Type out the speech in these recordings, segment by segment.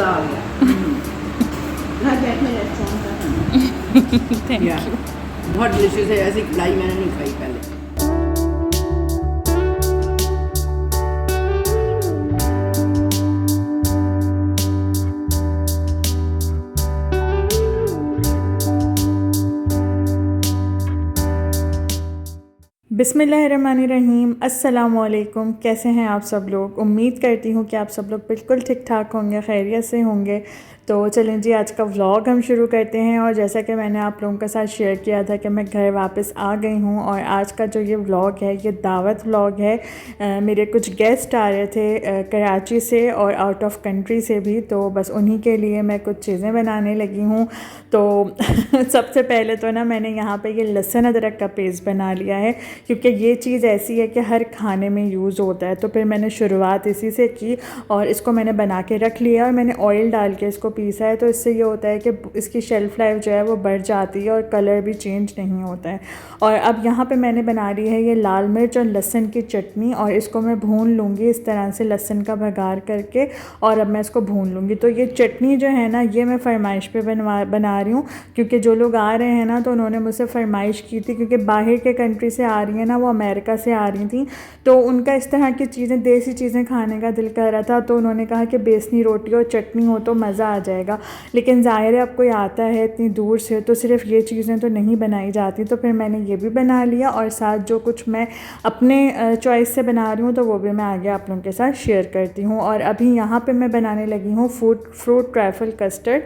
मज़ा आ गया। थैंक या यू। बहुत डिलीशियस है, ऐसी कढ़ाई मैंने नहीं खाई पहले। बिस्मिल्लाहिर्रहमानिर्रहीम, अस्सलामुअलैकुम। कैसे हैं आप सब लोग? उम्मीद करती हूँ कि आप सब लोग बिल्कुल ठीक ठाक होंगे, खैरियत से होंगे। तो चलें जी, आज का व्लॉग हम शुरू करते हैं। और जैसा कि मैंने आप लोगों के साथ शेयर किया था कि मैं घर वापस आ गई हूँ, और आज का जो ये व्लॉग है ये दावत व्लॉग है। मेरे कुछ गेस्ट आ रहे थे कराची से और आउट ऑफ कंट्री से भी, तो बस उन्हीं के लिए मैं कुछ चीज़ें बनाने लगी हूँ। तो सबसे पहले तो ना मैंने यहाँ पे ये लहसुन अदरक का पेस्ट बना लिया है, क्योंकि ये चीज़ ऐसी है कि हर खाने में यूज़ होता है। तो फिर मैंने शुरुआत इसी से की और इसको मैंने बना के रख लिया, और मैंने ऑयल डाल के इसको पीसा है। तो इससे ये होता है कि इसकी शेल्फ़ लाइफ जो है वो बढ़ जाती है और कलर भी चेंज नहीं होता है। और अब यहाँ पे मैंने बना ली है ये लाल मिर्च और लहसुन की चटनी, और इसको मैं भून लूँगी इस तरह से लहसुन का बघार करके, और अब मैं इसको भून लूँगी। तो ये चटनी जो है ना, ये मैं फरमाइश पे बना रही हूँ, क्योंकि जो लोग आ रहे हैं ना तो उन्होंने मुझसे फरमाइश की थी, क्योंकि बाहर के कंट्री से आ रही हैं ना, वो अमेरिका से आ रही थी। तो उनका इस तरह की चीज़ें, देसी चीज़ें खाने का दिल कर रहा था। तो उन्होंने कहा कि बेसनी रोटी और चटनी हो तो मज़ा आ जाएगा। लेकिन ज़ाहिर है अब कोई आता है इतनी दूर से तो सिर्फ ये चीज़ें तो नहीं बनाई जाती। तो फिर मैंने ये भी बना लिया, और साथ जो कुछ मैं अपने चॉइस से बना रही हूँ तो वो भी मैं आगे आप लोगों के साथ शेयर करती हूँ। और अभी यहाँ पे मैं बनाने लगी हूँ फ्रूट ट्रैफल कस्टर्ड।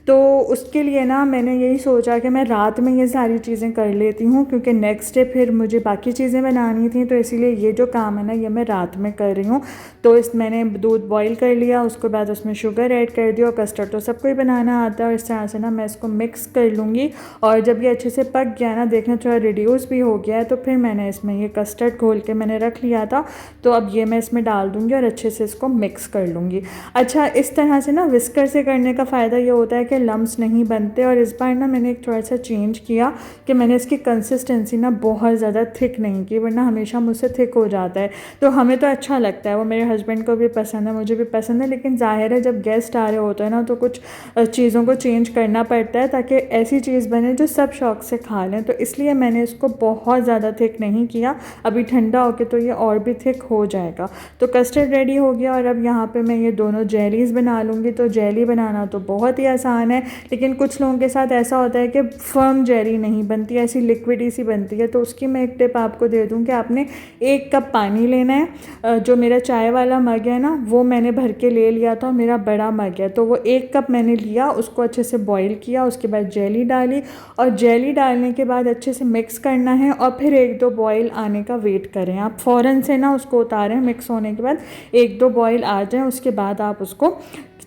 तो उसके लिए ना मैंने यही सोचा कि मैं रात में ये सारी चीज़ें कर लेती हूँ, क्योंकि नेक्स्ट डे फिर मुझे बाकी चीज़ें बनानी थी। तो इसीलिए ये जो काम है ना, ये मैं रात में कर रही हूँ। तो मैंने दूध बॉईल कर लिया, उसके बाद उसमें शुगर ऐड कर दिया। और कस्टर्ड तो सबको ही बनाना आता है, और इस तरह से ना मैं इसको मिक्स कर लूँगी। और जब ये अच्छे से पक गया ना, देखना थोड़ा रिड्यूस भी हो गया है, तो फिर मैंने इसमें ये कस्टर्ड घोल के मैंने रख लिया था। तो अब ये मैं इसमें डाल दूँगी और अच्छे से इसको मिक्स कर लूँगी। अच्छा, इस तरह से ना विस्कर से करने का फ़ायदा ये होता है कि लम्स नहीं बनते। और इस बार ना मैंने एक थोड़ा सा चेंज किया कि मैंने इसकी कंसिस्टेंसी ना बहुत ज़्यादा थिक नहीं की, वरना हमेशा मुझसे थिक हो जाता है। तो हमें तो अच्छा लगता है, वो मेरे हस्बैंड को भी पसंद है, मुझे भी पसंद है। लेकिन ज़ाहिर है जब गेस्ट आ रहे होते हैं ना, तो कुछ चीज़ों को चेंज करना पड़ता है, ताकि ऐसी चीज़ बने जो सब शौक़ से खा लें। तो इसलिए मैंने इसको बहुत ज़्यादा थिक नहीं किया। अभी ठंडा होकर तो ये और भी थिक हो जाएगा। तो कस्टर्ड रेडी हो गया, और अब यहाँ पर मैं ये दोनों जेलीज़ बना लूँगी। तो जेली बनाना तो बहुत ही आसान है, लेकिन कुछ लोगों के साथ ऐसा होता है कि फर्म जेली नहीं बनती, ऐसी लिक्विडी सी बनती है। तो उसकी मैं एक टिप आपको दे दूं कि आपने 1 कप पानी लेना है। जो मेरा चाय वाला मग है ना, वो मैंने भर के ले लिया था, मेरा बड़ा मग है। तो वो 1 कप मैंने लिया, उसको अच्छे से बॉईल किया, उसके बाद जेली डाली, और जेली डालने के बाद अच्छे से मिक्स करना है। और फिर 1-2 बॉईल आने का वेट करें, आप फ़ौरन से ना उसको उतारें। मिक्स होने के बाद 1-2 बॉईल आ जाए, उसके बाद आप उसको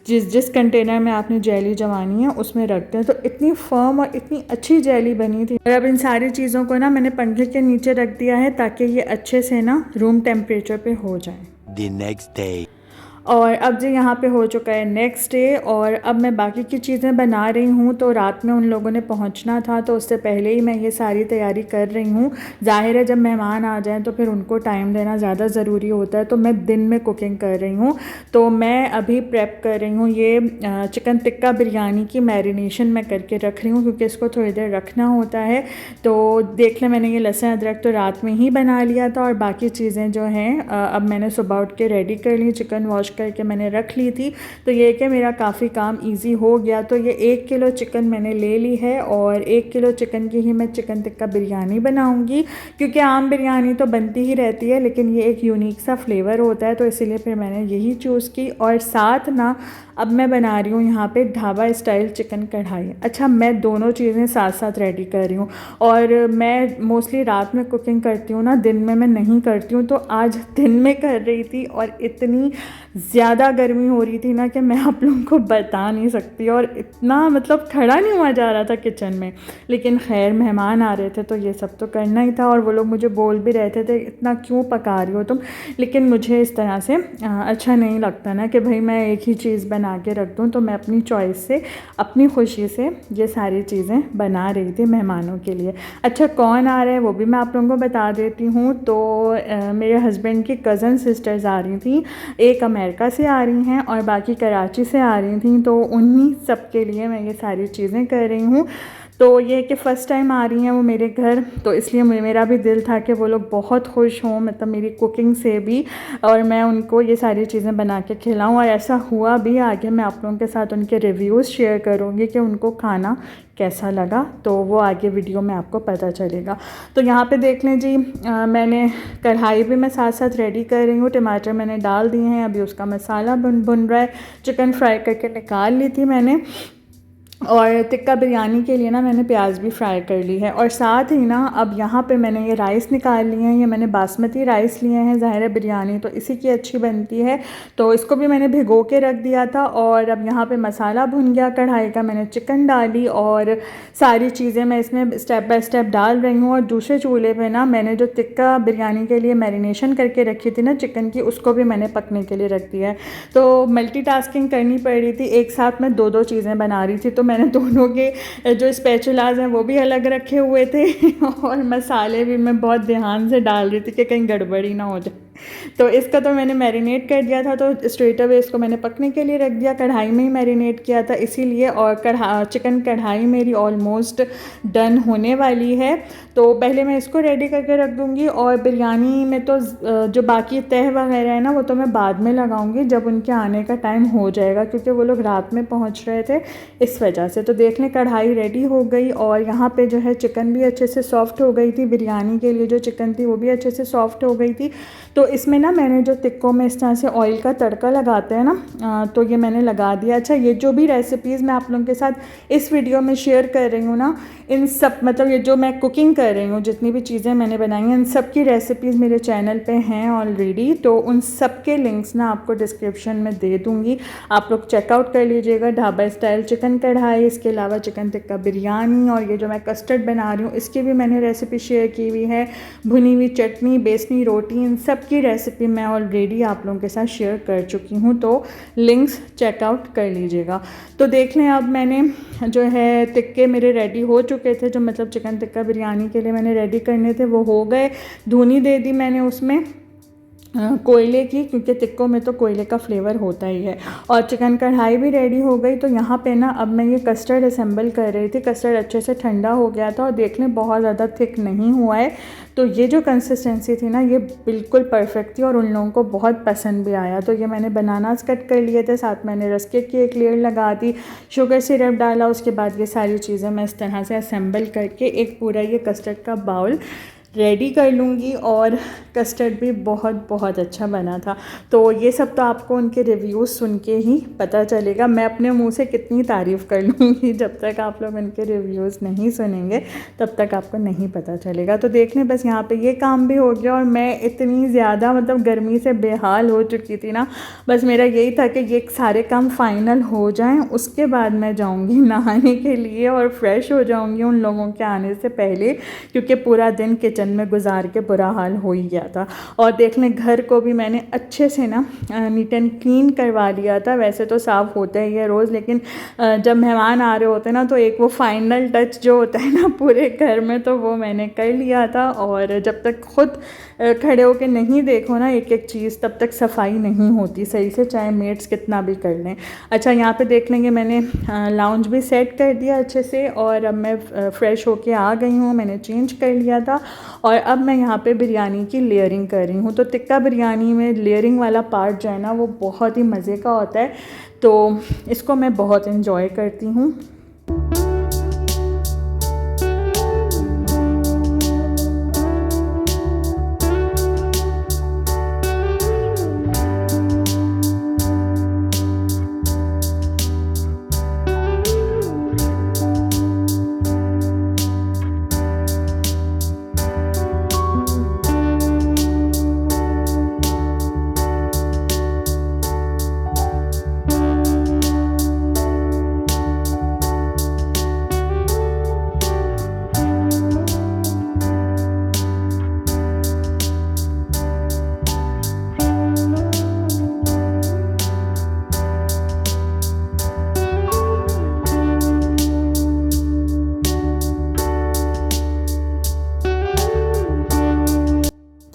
जिस कंटेनर में आपने जेली जमानी है उसमें रखते हैं। तो इतनी फर्म और इतनी अच्छी जेली बनी थी। और अब इन सारी चीज़ों को ना मैंने पंखे के नीचे रख दिया है, ताकि ये अच्छे से ना रूम टेम्परेचर पे हो जाए। The next day. और अब जो यहाँ पे हो चुका है नेक्स्ट डे, और अब मैं बाकी की चीज़ें बना रही हूँ। तो रात में उन लोगों ने पहुँचना था, तो उससे पहले ही मैं ये सारी तैयारी कर रही हूँ। ज़ाहिर है जब मेहमान आ जाएं तो फिर उनको टाइम देना ज़्यादा ज़रूरी होता है। तो मैं दिन में कुकिंग कर रही हूँ। तो मैं अभी प्रेप कर रही हूँ ये चिकन टिक्का बिरयानी की मैरिनेशन मैं करके रख रही हूँ, क्योंकि इसको थोड़ी देर रखना होता है। तो देख लें, मैंने ये लहसुन अदरक तो रात में ही बना लिया था, और बाकी चीज़ें जो हैं अब मैंने सुबह उठ के रेडी कर ली, चिकन वॉश करके मैंने रख ली थी। तो ये कि मेरा काफ़ी काम इजी हो गया। तो ये 1 किलो चिकन मैंने ले ली है, और 1 किलो चिकन की ही मैं चिकन टिक्का बिरयानी बनाऊंगी, क्योंकि आम बिरयानी तो बनती ही रहती है, लेकिन ये एक यूनिक सा फ्लेवर होता है। तो इसीलिए फिर मैंने यही चूज़ की। और साथ ना अब मैं बना रही हूँ यहाँ पे ढाबा स्टाइल चिकन कढ़ाई। अच्छा, मैं दोनों चीज़ें साथ साथ रेडी कर रही हूँ। और मैं मोस्टली रात में कुकिंग करती हूँ ना, दिन में मैं नहीं करती हूँ। तो आज दिन में कर रही थी, और इतनी ज़्यादा गर्मी हो रही थी ना कि मैं आप लोगों को बता नहीं सकती। और इतना मतलब खड़ा नहीं हुआ जा रहा था किचन में। लेकिन खैर मेहमान आ रहे थे तो ये सब तो करना ही था। और वो लोग मुझे बोल भी रहे थे इतना क्यों पका रही हो तुम। लेकिन मुझे इस तरह से अच्छा नहीं लगता ना कि भाई मैं एक ही चीज़ बना के रख दूँ। तो मैं अपनी चॉइस से, अपनी खुशी से ये सारी चीज़ें बना रही थी मेहमानों के लिए। अच्छा, कौन आ रहा है वो भी मैं आप लोगों को बता देती हूँ। तो मेरे हस्बैंड की कज़न सिस्टर्स आ रही थी, एक अमेरिका अमेरिका से आ रही हैं और बाकी कराची से आ रही थी, तो उन्हीं सब के लिए मैं ये सारी चीज़ें कर रही हूँ। तो ये कि फ़र्स्ट टाइम आ रही हैं वो मेरे घर, तो इसलिए मेरा भी दिल था कि वो लोग बहुत खुश हों, मतलब मेरी कुकिंग से भी, और मैं उनको ये सारी चीज़ें बना के खिलाऊँ। और ऐसा हुआ भी। आगे मैं आप लोगों के साथ उनके रिव्यूज़ शेयर करूँगी कि उनको खाना कैसा लगा, तो वो आगे वीडियो में आपको पता चलेगा। तो यहाँ पे देख लें जी, मैंने कढ़ाई भी मैं साथ साथ रेडी कर रही हूँ। टमाटर मैंने डाल दिए हैं, अभी उसका मसाला भुन रहा है। चिकन फ्राई करके निकाल ली थी मैंने, और टिक्का बिरयानी के लिए ना मैंने प्याज भी फ्राई कर ली है। और साथ ही ना अब यहाँ पे मैंने ये राइस निकाल लिए हैं, ये मैंने बासमती राइस लिए हैं। ज़ाहिर है बिरयानी तो इसी की अच्छी बनती है, तो इसको भी मैंने भिगो के रख दिया था। और अब यहाँ पे मसाला भुन गया कढ़ाई का, मैंने चिकन डाली और सारी चीज़ें मैं इसमें स्टेप बाय स्टेप डाल रही हूँ। और दूसरे चूल्हे पर ना मैंने जो टिक्का बिरयानी के लिए मैरिनेशन करके रखी थी ना चिकन की, उसको भी मैंने पकने के लिए रख दिया है। तो मल्टीटास्किंग करनी पड़ रही थी, एक साथ मैं दो चीज़ें बना रही थी। तो मैंने दोनों के जो स्पैचुलाज हैं वो भी अलग रखे हुए थे और मसाले भी मैं बहुत ध्यान से डाल रही थी कि कहीं गड़बड़ी ना हो जाए। तो इसका तो मैंने मैरिनेट कर दिया था, तो स्ट्रेट अवे इसको मैंने पकने के लिए रख दिया। कढ़ाई में ही मैरिनेट किया था इसीलिए। और चिकन कढ़ाई मेरी ऑलमोस्ट डन होने वाली है, तो पहले मैं इसको रेडी करके रख दूँगी। और बिरयानी में तो जो बाकी तह वगैरह है ना, वो तो मैं बाद में लगाऊंगी जब उनके आने का टाइम हो जाएगा, क्योंकि वो लोग रात में पहुंच रहे थे इस वजह से। तो देख लें कढ़ाई रेडी हो गई, और यहाँ पे जो है चिकन भी अच्छे से सॉफ्ट हो गई थी। बिरयानी के लिए जो चिकन थी वो भी अच्छे से सॉफ्ट हो गई थी। तो इसमें ना मैंने जो टिक्कों में इस तरह से ऑयल का तड़का लगाते हैं ना, तो ये मैंने लगा दिया। अच्छा, ये जो भी रेसिपीज़ मैं आप लोगों के साथ इस वीडियो में शेयर कर रही हूँ ना, इन सब मतलब ये जो मैं कुकिंग कर रही हूँ, जितनी भी चीज़ें मैंने बनाई हैं, इन सब की रेसिपीज़ मेरे चैनल पे हैं ऑलरेडी। तो उन सब के लिंक्स ना आपको डिस्क्रिप्शन में दे दूँगी, आप लोग चेकआउट कर लीजिएगा। ढाबा स्टाइल चिकन कढ़ाई, इसके अलावा चिकन टिक्का बिरयानी, और ये जो मैं कस्टर्ड बना रही हूँ इसकी भी मैंने रेसिपी शेयर की हुई है। भुनी हुई चटनी, बेसनी रोटी, इन सब की रेसिपी मैं ऑलरेडी आप लोगों के साथ शेयर कर चुकी हूँ, तो लिंक्स चेकआउट कर लीजिएगा। तो देख लें, अब मैंने जो है टिक्के मेरे रेडी हो चुके थे, जो मतलब चिकन टिक्का बिरयानी के लिए मैंने रेडी करने थे वो हो गए। धुनी दे दी मैंने उसमें कोयले की, क्योंकि टिक्कों में तो कोयले का फ्लेवर होता ही है। और चिकन कढ़ाई भी रेडी हो गई। तो यहाँ पे ना अब मैं ये कस्टर्ड असेंबल कर रही थी। कस्टर्ड अच्छे से ठंडा हो गया था, और देख लें बहुत ज़्यादा थिक नहीं हुआ है। तो ये जो कंसिस्टेंसी थी ना, ये बिल्कुल परफेक्ट थी, और उन लोगों को बहुत पसंद भी आया। तो ये मैंने बनानास कट कर लिए थे, साथ मैंने रस्क की एक लेयर लगा दी, शुगर सिरप डाला। उसके बाद ये सारी चीज़ें मैं इस तरह से असेंबल करके एक पूरा ये कस्टर्ड का बाउल रेडी कर लूँगी। और कस्टर्ड भी बहुत बहुत अच्छा बना था। तो ये सब तो आपको उनके रिव्यूज़ सुन के ही पता चलेगा। मैं अपने मुंह से कितनी तारीफ़ कर लूँगी, जब तक आप लोग उनके रिव्यूज़ नहीं सुनेंगे तब तक आपको नहीं पता चलेगा। तो देख लें, बस यहाँ पे ये काम भी हो गया। और मैं इतनी ज़्यादा मतलब गर्मी से बेहाल हो चुकी थी ना, बस मेरा यही था कि ये सारे काम फाइनल हो जाएं, उसके बाद मैं जाऊँगी नहाने के लिए और फ्रेश हो जाऊँगी उन लोगों के आने से पहले, क्योंकि पूरा दिन किचन में गुजार के बुरा हाल हो ही गया था। और देख लें, घर को भी मैंने अच्छे से ना नीट एंड क्लीन करवा लिया था। वैसे तो साफ़ होता ही है रोज़, लेकिन जब मेहमान आ रहे होते हैं ना, तो एक वो फाइनल टच जो होता है ना पूरे घर में, तो वो मैंने कर लिया था। और जब तक खुद खड़े होकर नहीं देखो ना एक एक चीज़, तब तक सफाई नहीं होती सही से, चाहे मेड्स कितना भी कर लें। अच्छा, यहाँ पे देख लेंगे मैंने लाउंज भी सेट कर दिया अच्छे से, और अब मैं फ़्रेश होके आ गई हूँ, मैंने चेंज कर लिया था। और अब मैं यहाँ पे बिरयानी की लेयरिंग कर रही हूँ। तो टिक्का बिरयानी में लेयरिंग वाला पार्ट जो है ना, वो बहुत ही मज़े का होता है, तो इसको मैं बहुत इन्जॉय करती हूँ।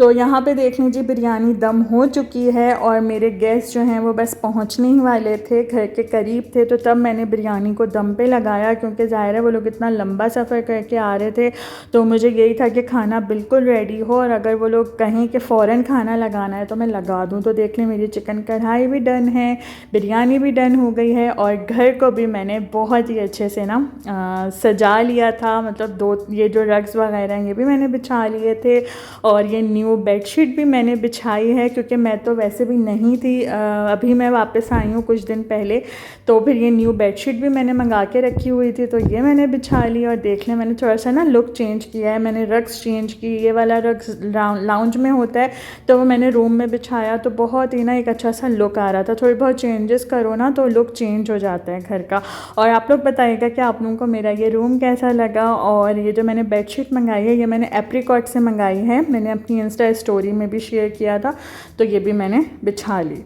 तो यहाँ पे देख लीजिए बिरयानी दम हो चुकी है और मेरे गेस्ट जो हैं वो बस पहुँचने ही वाले थे, घर के करीब थे। तो तब मैंने बिरयानी को दम पे लगाया, क्योंकि ज़ाहिर है वो लोग इतना लंबा सफ़र करके आ रहे थे। तो मुझे यही था कि खाना बिल्कुल रेडी हो और अगर वो लोग कहें कि फ़ौरन खाना लगाना है तो मैं लगा दूँ। तो देख लें मेरी चिकन कढ़ाई भी डन है, बिरयानी भी डन हो गई है और घर को भी मैंने बहुत ही अच्छे से ना सजा लिया था। मतलब दो ये जो रग्स वगैरह हैं ये भी मैंने बिछा लिए थे और ये न्यू बेडशीट भी मैंने बिछाई है, क्योंकि मैं तो वैसे भी नहीं थी, अभी मैं वापस आई हूँ कुछ दिन पहले। तो फिर ये न्यू बेडशीट भी मैंने मंगा के रखी हुई थी, तो ये मैंने बिछा ली। और देख लें मैंने थोड़ा सा ना लुक चेंज किया है, मैंने रग्स चेंज की। ये वाला रग्स लाउंज में होता है तो वो मैंने रूम में बिछाया, तो बहुत ही ना एक अच्छा सा लुक आ रहा था। थोड़ी बहुत चेंजेस करो ना तो लुक चेंज हो जाता है घर का। और आप लोग बताइएगा कि आप लोगों को मेरा ये रूम कैसा लगा। और ये जो मैंने बेडशीट मंगाई है ये मैंने एप्रिकॉट से मंगाई है, मैंने अपनी इंस्टा स्टोरी में भी शेयर किया था, तो ये भी मैंने बिछा ली।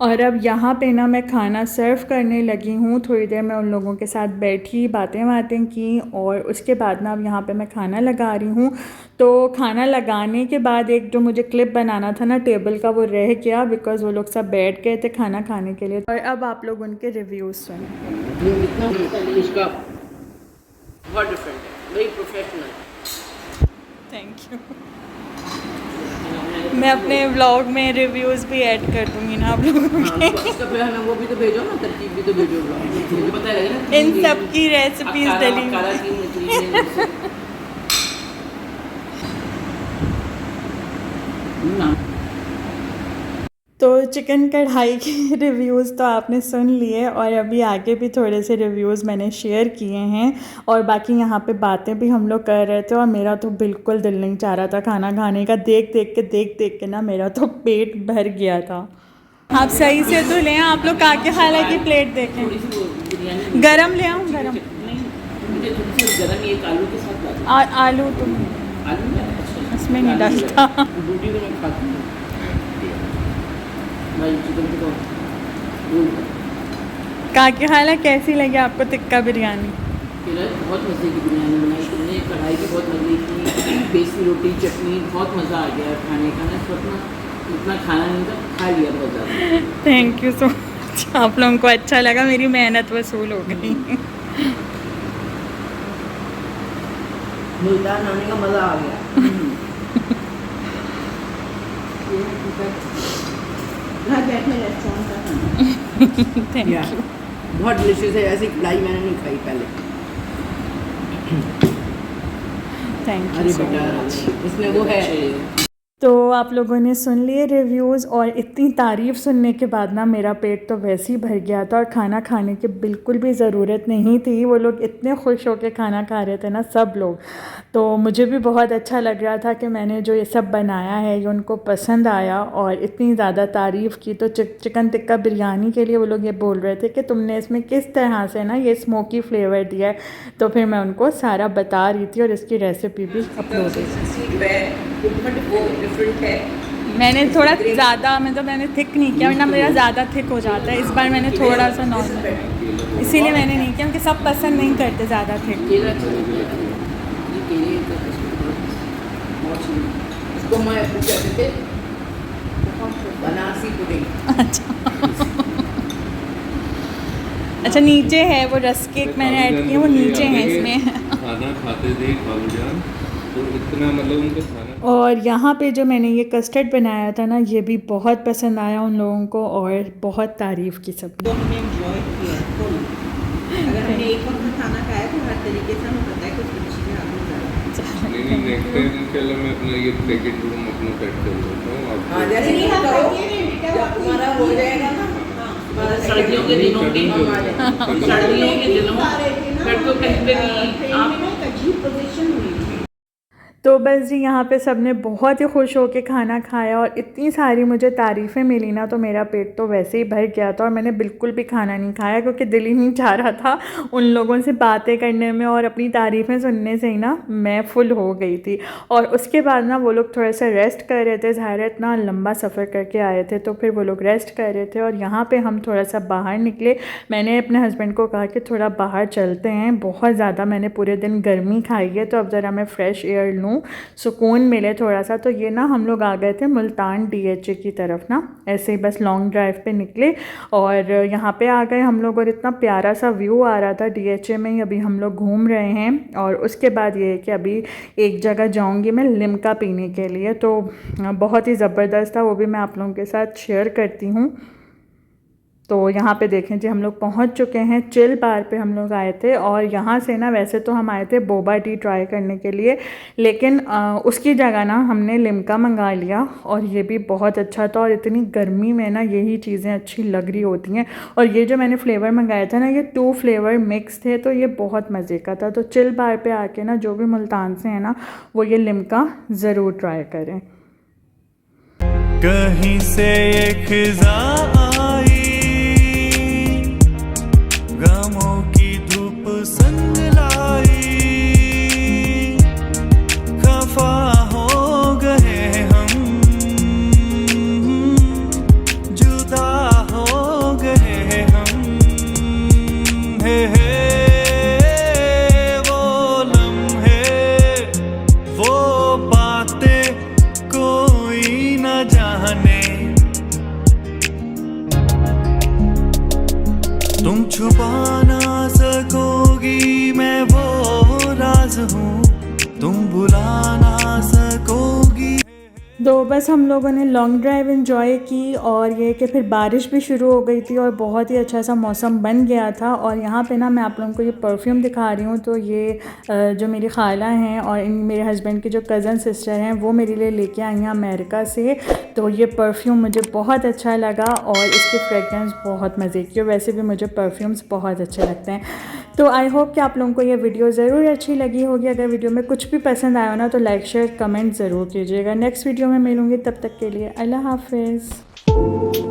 और अब यहाँ पे ना मैं खाना सर्व करने लगी हूँ। थोड़ी देर मैं उन लोगों के साथ बैठी, बातें की और उसके बाद ना अब यहाँ पे मैं खाना लगा रही हूँ। तो खाना लगाने के बाद एक जो मुझे क्लिप बनाना था ना टेबल का वो रह गया, बिकॉज़ वो लोग सब बैठ गए थे खाना खाने के लिए। और अब आप लोग उनके रिव्यूज़ सुनें। ये इतना इसका बहुत डिफरेंट है, वेरी प्रोफेशनल। Thank you. मैं अपने व्लॉग में रिव्यूज़ भी ऐड कर दूँगी ना आप लोगों के। इसका फिर हमें वो भी तो भेजो ना, तरकीब भी तो भेजो मुझे पता है ना इन सब की रेसिपीज डली तो चिकन कढ़ाई के रिव्यूज़ तो आपने सुन लिए और अभी आगे भी थोड़े से रिव्यूज़ मैंने शेयर किए हैं। और बाकी यहाँ पे बातें भी हम लोग कर रहे थे और मेरा तो बिल्कुल दिल नहीं चाह रहा था खाना खाने का। देख देख के ना मेरा तो पेट भर गया था। आप सही से तो लें, आप लोग काके खाला की प्लेट देखें। गरम ले आऊँ? गरम आलू के साथ आलू तो इसमें नहीं डालता। रोटी तो मैं खाती हूँ भाई, चिकन तो काके खाला कैसी लगी आपको टिक्का बिरयानी? बहुत मज़े की बिरयानी बनाई तुमने, कढ़ाई की बहुत मज़े की, बेसन रोटी चटनी, बहुत मज़ा आ गया खाने का ना। इतना खाना नहीं था, खा लिया बहुत ज़्यादा। थैंक यू सो मच, आप लोगों को अच्छा लगा, मेरी मेहनत वसूल हो गई। मुल्तान आने का मज़ा आ गया। घर बैठे रेस्टोरेंट का खाना थैंक यू। बहुत डिलीशियस है, ऐसी कढ़ाई मैंने नहीं खाई पहले। थैंक अरे यू सो बेटा मच। इसमें वो है। तो आप लोगों ने सुन लिए रिव्यूज़ और इतनी तारीफ़ सुनने के बाद ना मेरा पेट तो वैसे ही भर गया था और खाना खाने की बिल्कुल भी ज़रूरत नहीं थी। वो लोग इतने खुश होकर खाना खा रहे थे ना सब लोग, तो मुझे भी बहुत अच्छा लग रहा था कि मैंने जो ये सब बनाया है ये उनको पसंद आया और इतनी ज़्यादा तारीफ़ की। तो चिकन टिक्का बिरयानी के लिए वो लोग ये बोल रहे थे कि तुमने इसमें किस तरह से ना ये स्मोकी फ्लेवर दिया है, तो फिर मैं उनको सारा बता रही थी और इसकी रेसिपी भी अपलोड की। मैंने थोड़ा ज़्यादा मतलब मैंने थिक नहीं किया, वरना मेरा ज़्यादा थिक हो जाता है। इस बार मैंने थोड़ा सा नॉर्मल, इसीलिए मैंने नहीं किया क्योंकि सब पसंद नहीं करते ज़्यादा थिक। इसको मैं कहते थे बनारसी पुडिंग। अच्छा नीचे है वो रस केक मैंने ऐड किए, वो नीचे हैं इसमें। खाना खाते थे खालूजान, तो इतना मतलब उनको खाना। और यहाँ पे जो मैंने ये कस्टर्ड बनाया था ना ये भी बहुत पसंद आया उन लोगों को और बहुत तारीफ़ की सब। तो हमने एंजॉय किया फुल। अगर हमने एक वक्त खाना खाया तो हर तरीके से हमें पता है कि कुछ चीज़ें आगे नहीं नेक्स्ट टाइम इंशाल्लाह मैं अपना ये पैकेट रूम अपना सेट कर लेता हूँ। हाँ जैसे कि जब तुम्हारा हो जाएगा ना, सर्दियों के दिनों में सर्दियों के दिनों फिर तो कहीं पे भी आप अजीब पोजीशन हुई। तो बस जी यहाँ पे सब ने बहुत ही खुश होकर खाना खाया और इतनी सारी मुझे तारीफ़ें मिली ना, तो मेरा पेट तो वैसे ही भर गया था और मैंने बिल्कुल भी खाना नहीं खाया क्योंकि दिल ही नहीं चाह रहा था। उन लोगों से बातें करने में और अपनी तारीफ़ें सुनने से ही ना मैं फुल हो गई थी। और उसके बाद ना वो लोग थोड़ा सा रेस्ट कर रहे थे, ज़ाहिर है इतना लंबा सफ़र करके आए थे, तो फिर वो लोग रेस्ट कर रहे थे और यहाँ पर हम थोड़ा सा बाहर निकले। मैंने अपने हस्बैंड को कहा कि थोड़ा बाहर चलते हैं, बहुत ज़्यादा मैंने पूरे दिन गर्मी खाई है, तो अब ज़रा मैं फ़्रेश एयर लूँ। हूँ, सुकून मिले थोड़ा सा। तो ये ना हम लोग आ गए थे मुल्तान DHA की तरफ ना, ऐसे ही बस लॉन्ग ड्राइव पे निकले और यहाँ पे आ गए हम लोग और इतना प्यारा सा व्यू आ रहा था। DHA में ही अभी हम लोग घूम रहे हैं और उसके बाद ये है कि अभी एक जगह जाऊँगी मैं लिम्का पीने के लिए, तो बहुत ही ज़बरदस्त था, वो भी मैं आप लोगों के साथ शेयर करती हूँ। तो यहाँ पे देखें जी हम लोग पहुँच चुके हैं, चिल बार पे हम लोग आए थे और यहाँ से ना वैसे तो हम आए थे बोबा टी ट्राई करने के लिए, लेकिन उसकी जगह ना हमने लिम्का मंगा लिया और ये भी बहुत अच्छा था। और इतनी गर्मी में ना यही चीज़ें अच्छी लग रही होती हैं। और ये जो मैंने फ्लेवर मंगाया था ना, ये 2 फ्लेवर मिक्स थे, तो ये बहुत मज़े का था। तो चिल बार पे आके ना जो भी मुल्तान से है ना वो ये लिम्का ज़रूर ट्राई करें। कहीं से एक खिज़ा आई, गमों की धूप संग लाई, खफा हो गए हम, जुदा हो गए हम, हे वो लम्हे वो बातें कोई न जाने, तुम छुपा ना सकोगी मैं वो राज हूँ, तुम भुला ना सकोगी। तो बस हम लोगों ने लॉन्ग ड्राइव एंजॉय की और ये कि फिर बारिश भी शुरू हो गई थी और बहुत ही अच्छा सा मौसम बन गया था। और यहाँ पे ना मैं आप लोगों को ये परफ्यूम दिखा रही हूँ। तो ये जो मेरी खाला हैं और मेरे हस्बैंड की जो कज़न सिस्टर हैं वो मेरे लिए लेके आई हैं अमेरिका से। तो ये परफ्यूम मुझे बहुत अच्छा लगा और इसकी फ्रेगरेंस बहुत मज़े की, और वैसे भी मुझे परफ्यूम्स बहुत अच्छे लगते हैं। तो आई होप कि आप लोगों को ये वीडियो ज़रूर अच्छी लगी होगी। अगर वीडियो में कुछ भी पसंद आया हो ना तो लाइक शेयर कमेंट ज़रूर कीजिएगा। नेक्स्ट वीडियो में मिलूँगी, तब तक के लिए अल्लाह हाफ़िज़।